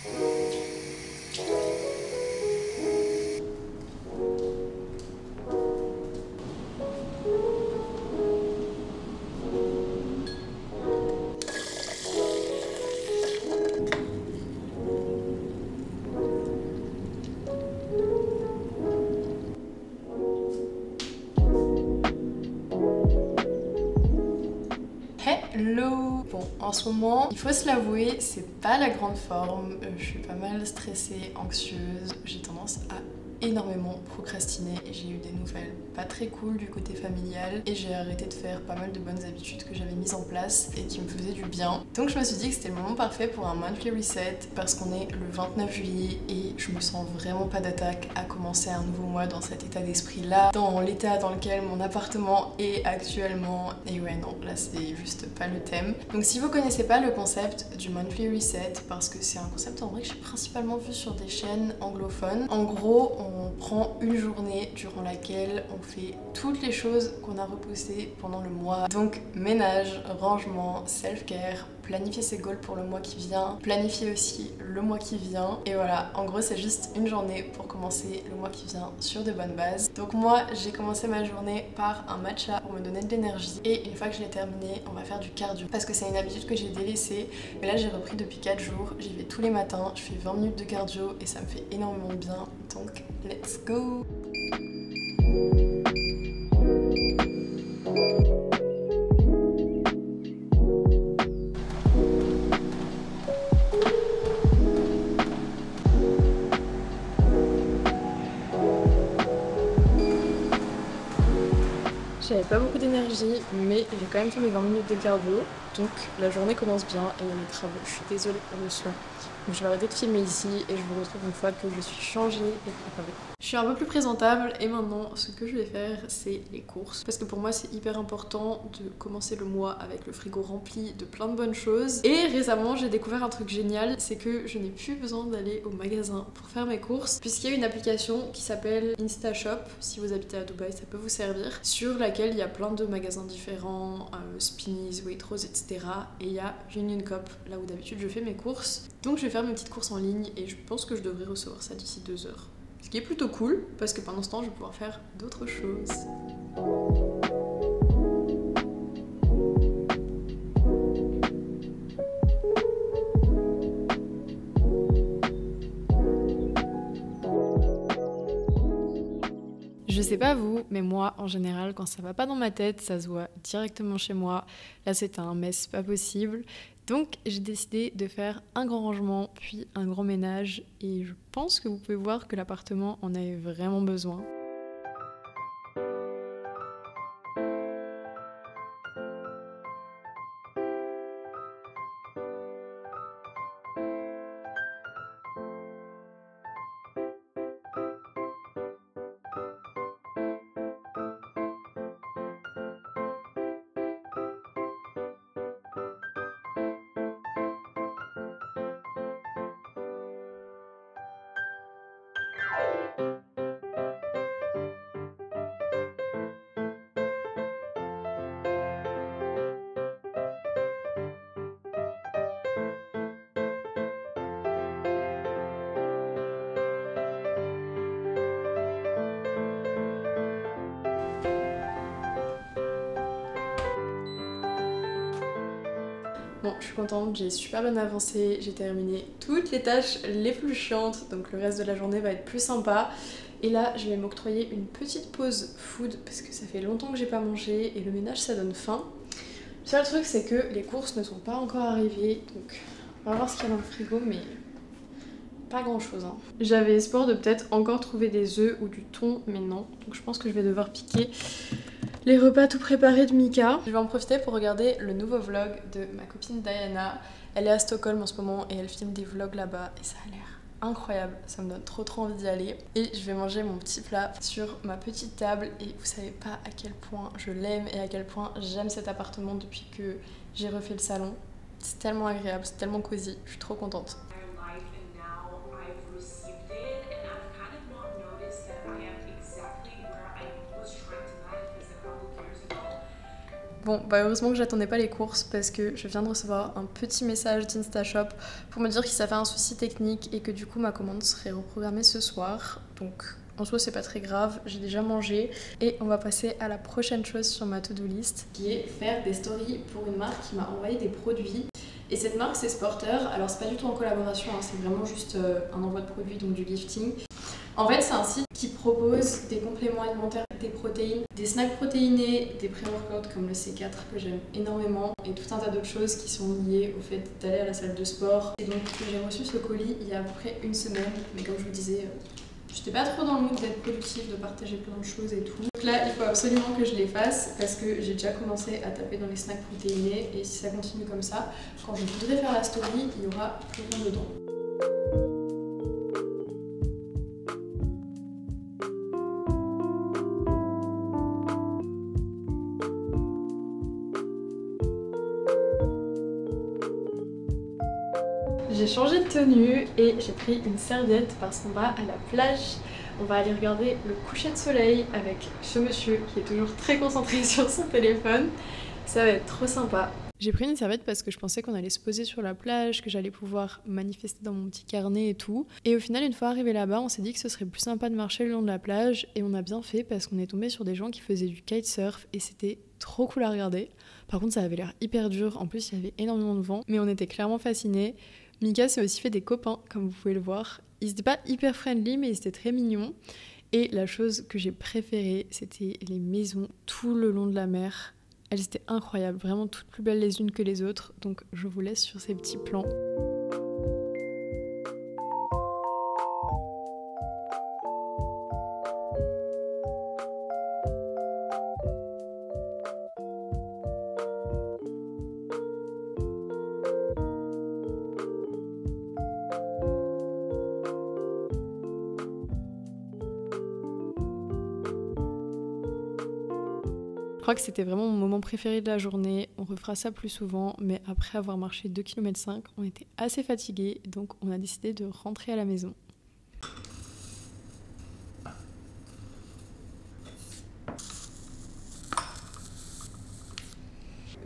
Hello! Bon, en ce moment, il faut se l'avouer, c'est pas la grande forme. Je suis pas mal stressée, anxieuse. J'ai tendance à énormément procrastiner et j'ai eu des nouvelles pas très cool du côté familial et j'ai arrêté de faire pas mal de bonnes habitudes que j'avais mises en place et qui me faisaient du bien. Donc je me suis dit que c'était le moment parfait pour un monthly reset parce qu'on est le 29 juillet et je me sens vraiment pas d'attaque à commencer un nouveau mois dans cet état d'esprit là, dans l'état dans lequel mon appartement est actuellement. Et ouais non, là c'est juste pas le thème. Donc si vous connaissez pas le concept du monthly reset, parce que c'est un concept en vrai que j'ai principalement vu sur des chaînes anglophones, en gros on prend une journée durant laquelle on fait toutes les choses qu'on a repoussées pendant le mois. Donc ménage, rangement, self-care, planifier ses goals pour le mois qui vient, planifier aussi le mois qui vient. Et voilà, en gros c'est juste une journée pour commencer le mois qui vient sur de bonnes bases. Donc moi j'ai commencé ma journée par un matcha pour me donner de l'énergie. Et une fois que je l'ai terminé, on va faire du cardio. Parce que c'est une habitude que j'ai délaissée. Mais là j'ai repris depuis 4 jours. J'y vais tous les matins, je fais 20 minutes de cardio et ça me fait énormément de bien. Donc let's go! J'avais pas beaucoup d'énergie, mais j'ai quand même fait mes 20 minutes de cardio, donc la journée commence bien et il y a les travaux. Je suis désolée pour le son. Donc je vais arrêter de filmer ici et je vous retrouve une fois que je suis changée et préparée. Je suis un peu plus présentable et maintenant ce que je vais faire c'est les courses. Parce que pour moi c'est hyper important de commencer le mois avec le frigo rempli de plein de bonnes choses. Et récemment j'ai découvert un truc génial, c'est que je n'ai plus besoin d'aller au magasin pour faire mes courses. Puisqu'il y a une application qui s'appelle InstaShop, si vous habitez à Dubaï ça peut vous servir. Sur laquelle il y a plein de magasins différents, Spinneys, Waitrose, etc. Et il y a Union Cop, là où d'habitude je fais mes courses. Donc je vais faire mes petites courses en ligne et je pense que je devrais recevoir ça d'ici 2 heures. Ce qui est plutôt cool, parce que pendant ce temps, je vais pouvoir faire d'autres choses. Je sais pas vous, mais moi, en général, quand ça va pas dans ma tête, ça se voit directement chez moi. Là, c'est un mess pas possible. Donc, j'ai décidé de faire un grand rangement, puis un grand ménage. Et je pense que vous pouvez voir que l'appartement en avait vraiment besoin. Bon, je suis contente, j'ai super bien avancé, j'ai terminé toutes les tâches les plus chiantes, donc le reste de la journée va être plus sympa. Et là, je vais m'octroyer une petite pause food parce que ça fait longtemps que j'ai pas mangé et le ménage ça donne faim. Le seul truc c'est que les courses ne sont pas encore arrivées, donc on va voir ce qu'il y a dans le frigo, mais pas grand chose. Hein. J'avais espoir de peut-être encore trouver des œufs ou du thon, mais non, donc je pense que je vais devoir piquer les repas tout préparés de Mika. Je vais en profiter pour regarder le nouveau vlog de ma copine Diana. Elle est à Stockholm en ce moment et elle filme des vlogs là-bas et ça a l'air incroyable. Ça me donne trop envie d'y aller. Et je vais manger mon petit plat sur ma petite table et vous savez pas à quel point je l'aime et à quel point j'aime cet appartement depuis que j'ai refait le salon. C'est tellement agréable, c'est tellement cosy, je suis trop contente. Bon, bah heureusement que j'attendais pas les courses parce que je viens de recevoir un petit message d'Instashop pour me dire qu'il s'avait un souci technique et que du coup ma commande serait reprogrammée ce soir. Donc en soi c'est pas très grave, j'ai déjà mangé et on va passer à la prochaine chose sur ma to-do list qui est faire des stories pour une marque qui m'a envoyé des produits. Et cette marque c'est Sporter, alors c'est pas du tout en collaboration, hein, c'est vraiment juste un envoi de produits, donc du gifting. En fait, c'est un site qui propose des compléments alimentaires, des protéines, des snacks protéinés, des pré-workouts comme le C4 que j'aime énormément et tout un tas d'autres choses qui sont liées au fait d'aller à la salle de sport. Et donc j'ai reçu ce colis il y a à peu près une semaine, mais comme je vous disais, j'étais pas trop dans le mood d'être productive, de partager plein de choses et tout. Donc là, il faut absolument que je les fasse parce que j'ai déjà commencé à taper dans les snacks protéinés et si ça continue comme ça, quand je voudrais faire la story, il y aura plus rien dedans. J'ai changé de tenue et j'ai pris une serviette parce qu'on va à la plage. On va aller regarder le coucher de soleil avec ce monsieur qui est toujours très concentré sur son téléphone. Ça va être trop sympa. J'ai pris une serviette parce que je pensais qu'on allait se poser sur la plage, que j'allais pouvoir manifester dans mon petit carnet et tout. Et au final, une fois arrivé là-bas, on s'est dit que ce serait plus sympa de marcher le long de la plage. Et on a bien fait parce qu'on est tombé sur des gens qui faisaient du kitesurf et c'était trop cool à regarder. Par contre, ça avait l'air hyper dur. En plus, il y avait énormément de vent, mais on était clairement fascinés. Mika s'est aussi fait des copains, comme vous pouvez le voir. Ils étaient pas hyper friendly, mais ils étaient très mignons. Et la chose que j'ai préférée, c'était les maisons tout le long de la mer. Elles étaient incroyables, vraiment toutes plus belles les unes que les autres. Donc je vous laisse sur ces petits plans. Je crois que c'était vraiment mon moment préféré de la journée. On refera ça plus souvent, mais après avoir marché 2,5 km, on était assez fatigués, donc on a décidé de rentrer à la maison.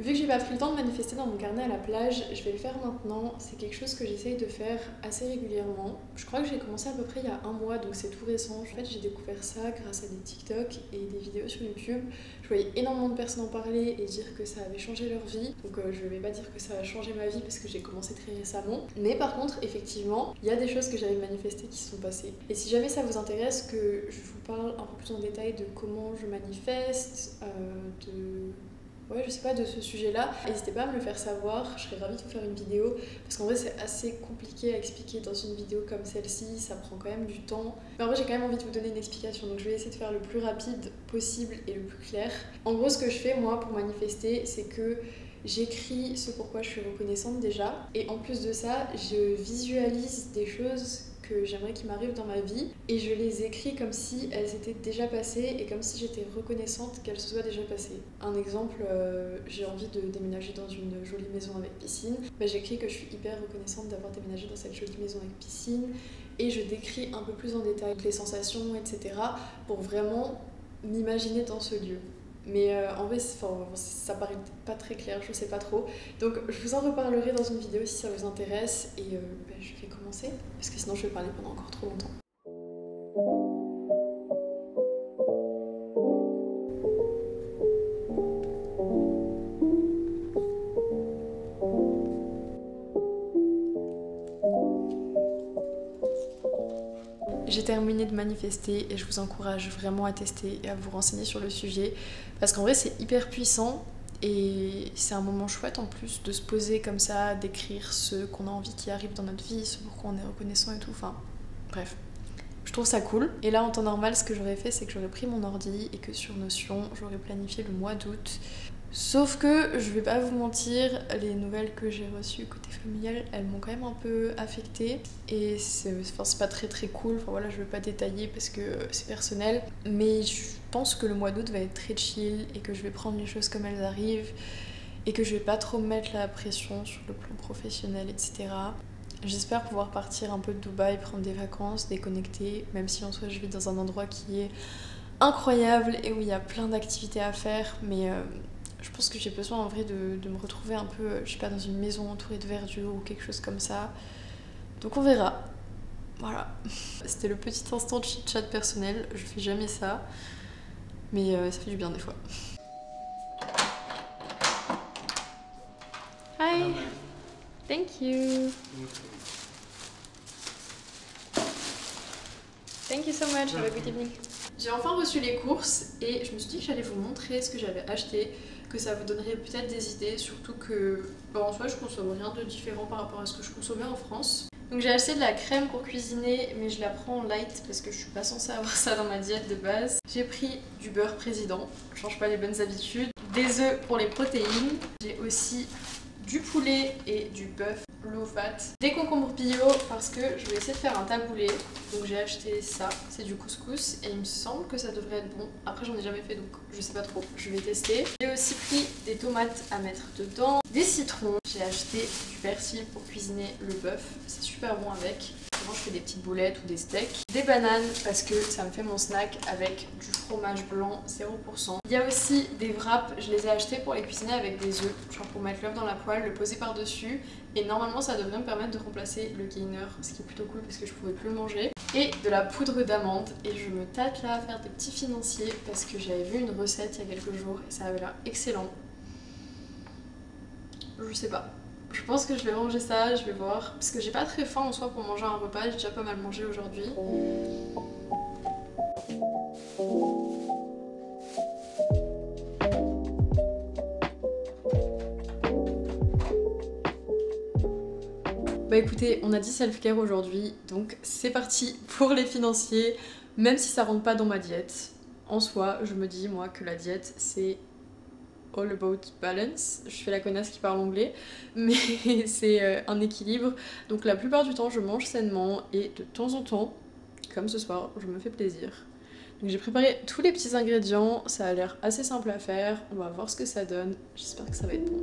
Vu que j'ai pas pris le temps de manifester dans mon carnet à la plage, je vais le faire maintenant. C'est quelque chose que j'essaye de faire assez régulièrement. Je crois que j'ai commencé à peu près il y a un mois, donc c'est tout récent. En fait, j'ai découvert ça grâce à des TikTok et des vidéos sur YouTube. Je voyais énormément de personnes en parler et dire que ça avait changé leur vie. Donc je vais pas dire que ça a changé ma vie parce que j'ai commencé très récemment. Mais par contre, effectivement, il y a des choses que j'avais manifestées qui se sont passées. Et si jamais ça vous intéresse que je vous parle un peu plus en détail de comment je manifeste, je sais pas, de ce sujet-là, n'hésitez pas à me le faire savoir, je serais ravie de vous faire une vidéo parce qu'en vrai c'est assez compliqué à expliquer dans une vidéo comme celle-ci, ça prend quand même du temps. Mais en vrai j'ai quand même envie de vous donner une explication, donc je vais essayer de faire le plus rapide possible et le plus clair. En gros ce que je fais moi pour manifester, c'est que j'écris ce pourquoi je suis reconnaissante déjà, et en plus de ça, je visualise des choses que j'aimerais qu'il m'arrive dans ma vie et je les écris comme si elles étaient déjà passées et comme si j'étais reconnaissante qu'elles se soient déjà passées. Un exemple, j'ai envie de déménager dans une jolie maison avec piscine, j'écris que je suis hyper reconnaissante d'avoir déménagé dans cette jolie maison avec piscine et je décris un peu plus en détail les sensations, etc. pour vraiment m'imaginer dans ce lieu. Mais en vrai, ça paraît pas très clair, je sais pas trop. Donc je vous en reparlerai dans une vidéo si ça vous intéresse. Et je vais commencer, parce que sinon je vais parler pendant encore trop longtemps. J'ai terminé de manifester et je vous encourage vraiment à tester et à vous renseigner sur le sujet parce qu'en vrai c'est hyper puissant et c'est un moment chouette en plus de se poser comme ça, d'écrire ce qu'on a envie qui arrive dans notre vie, ce pourquoi on est reconnaissant et tout, enfin bref. Je trouve ça cool. Et là en temps normal ce que j'aurais fait c'est que j'aurais pris mon ordi et que sur Notion j'aurais planifié le mois d'août. Sauf que, je vais pas vous mentir, les nouvelles que j'ai reçues côté familial, elles m'ont quand même un peu affectée. Et c'est pas très cool, je vais pas détailler parce que c'est personnel. Mais je pense que le mois d'août va être très chill et que je vais prendre les choses comme elles arrivent. Et que je vais pas trop me mettre la pression sur le plan professionnel, etc. J'espère pouvoir partir un peu de Dubaï, prendre des vacances, déconnecter, même si en soi je vis dans un endroit qui est incroyable et où il y a plein d'activités à faire. Mais Je pense que j'ai besoin en vrai de me retrouver un peu, je sais pas, dans une maison entourée de verdure ou quelque chose comme ça. Donc on verra. Voilà. C'était le petit instant de chit-chat personnel, je fais jamais ça. Mais ça fait du bien des fois. Hi. Thank you. Thank you so much. Have a good evening. J'ai enfin reçu les courses et je me suis dit que j'allais vous montrer ce que j'avais acheté, que ça vous donnerait peut-être des idées, surtout que en soi je consomme rien de différent par rapport à ce que je consommais en France. Donc j'ai acheté de la crème pour cuisiner, mais je la prends en light parce que je suis pas censée avoir ça dans ma diète de base. J'ai pris du beurre président, je change pas les bonnes habitudes, des œufs pour les protéines, j'ai aussi du poulet et du bœuf low fat, des concombres bio parce que je vais essayer de faire un taboulé, donc j'ai acheté ça, c'est du couscous et il me semble que ça devrait être bon. Après j'en ai jamais fait donc je sais pas trop, je vais tester. J'ai aussi pris des tomates à mettre dedans, des citrons, j'ai acheté du persil pour cuisiner le bœuf, c'est super bon avec. Souvent je fais des petites boulettes ou des steaks, des bananes parce que ça me fait mon snack avec du fromage blanc 0%. Il y a aussi des wraps, je les ai achetés pour les cuisiner avec des œufs, genre pour mettre l'œuf dans la poêle, le poser par dessus et normalement ça devrait me permettre de remplacer le gainer, ce qui est plutôt cool parce que je pouvais plus le manger. Et de la poudre d'amande et je me tâte là à faire des petits financiers parce que j'avais vu une recette il y a quelques jours et ça avait l'air excellent. Je sais pas. Je pense que je vais manger ça, je vais voir. Parce que j'ai pas très faim en soi pour manger un repas, j'ai déjà pas mal mangé aujourd'hui. Bah écoutez, on a dit self-care aujourd'hui, donc c'est parti pour les financiers, même si ça rentre pas dans ma diète. En soi, je me dis moi que la diète c'est all about balance. Je fais la connasse qui parle anglais, mais c'est un équilibre. Donc la plupart du temps, je mange sainement et de temps en temps, comme ce soir, je me fais plaisir. Donc j'ai préparé tous les petits ingrédients, ça a l'air assez simple à faire. On va voir ce que ça donne. J'espère que ça va être bon.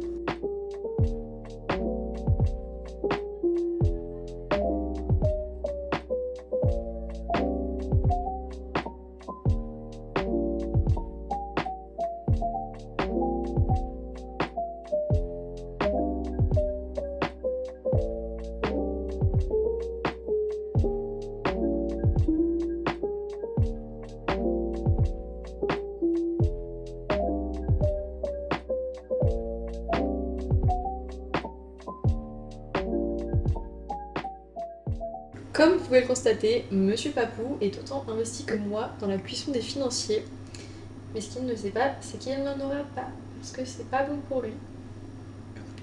Comme vous pouvez le constater, Monsieur Papou est autant investi que moi dans la cuisson des financiers. Mais ce qu'il ne sait pas, c'est qu'il n'en aura pas. Parce que c'est pas bon pour lui.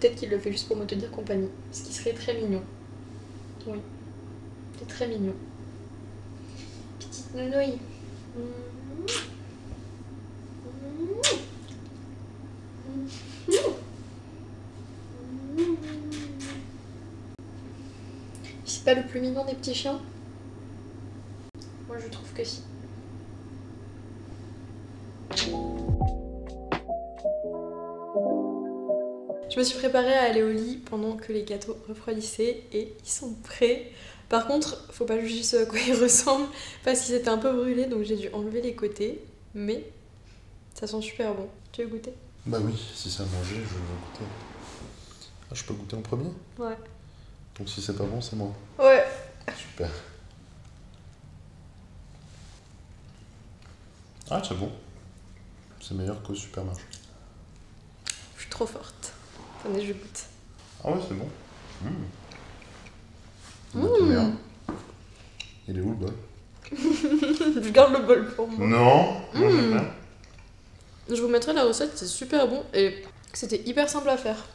Peut-être qu'il le fait juste pour me tenir compagnie. Ce qui serait très mignon. Oui. C'est très mignon. Petite nounouille. C'est pas le plus mignon des petits chiens? Moi je trouve que si. Je me suis préparée à aller au lit pendant que les gâteaux refroidissaient et ils sont prêts. Par contre, faut pas juger ce à quoi ils ressemblent parce qu'ils étaient un peu brûlés donc j'ai dû enlever les côtés. Mais ça sent super bon. Tu veux goûter? Bah oui, si c'est à manger, je veux goûter. Ah, je peux goûter en premier? Ouais. Donc si c'est pas bon, c'est moi. Ouais. Super. Ah, c'est bon. C'est meilleur qu'au supermarché. Je suis trop forte. Attendez, je goûte. Ah ouais, c'est bon. Mmh. Il est où le bol? Je garde le bol pour moi. Non, moi j'aime bien. Je vous mettrai la recette, c'est super bon et c'était hyper simple à faire.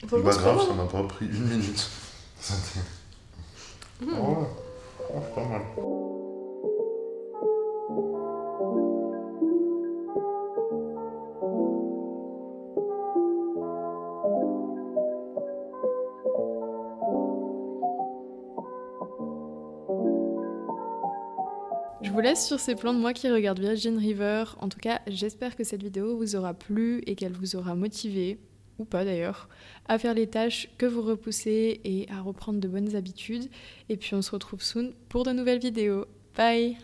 Pas grave, ça m'a pas pris une minute. Oh ouais, oh, c'est pas mal. Je vous laisse sur ces plans de moi qui regarde Virgin River. En tout cas, j'espère que cette vidéo vous aura plu et qu'elle vous aura motivé, ou pas d'ailleurs, à faire les tâches que vous repoussez et à reprendre de bonnes habitudes. Et puis on se retrouve soon pour de nouvelles vidéos. Bye!